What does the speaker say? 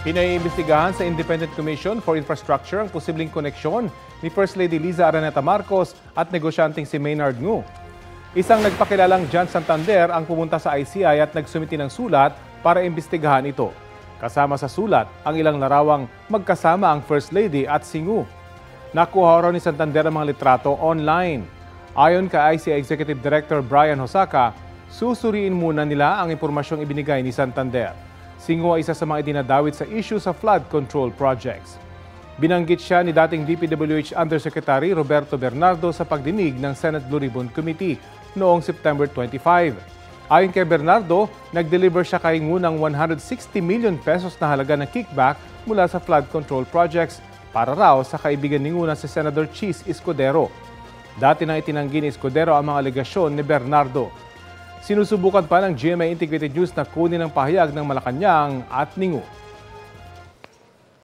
Pinaiimbestigahan sa Independent Commission for Infrastructure ang posibleng koneksyon ni First Lady Liza Araneta Marcos at negosyanteng si Maynard Ngu. Isang nagpakilalang John Santander ang pumunta sa ICI at nagsumiti ng sulat para imbestigahan ito. Kasama sa sulat ang ilang larawang magkasama ang First Lady at si Ngu. Nakuha raw ni Santander ang mga litrato online. Ayon kay ICI Executive Director Brian Hosaka, susuriin muna nila ang impormasyong ibinigay ni Santander. Si Ngu ay isa sa mga idinadawit sa issue sa flood control projects. Binanggit siya ni dating DPWH Undersecretary Roberto Bernardo sa pagdinig ng Senate Blue Ribbon Committee noong September 25. Ayon kay Bernardo, nag-deliver siya kay Ngu ng 160 million pesos na halaga ng kickback mula sa flood control projects para raw sa kaibigan ni Ngu na si Senator Chis Escudero. Dati nang itinanggi ni Escudero ang mga alegasyon ni Bernardo. Sinusubukan pa ng GMA Integrated News na kunin ang pahayag ng Malacanang at ni Ngu.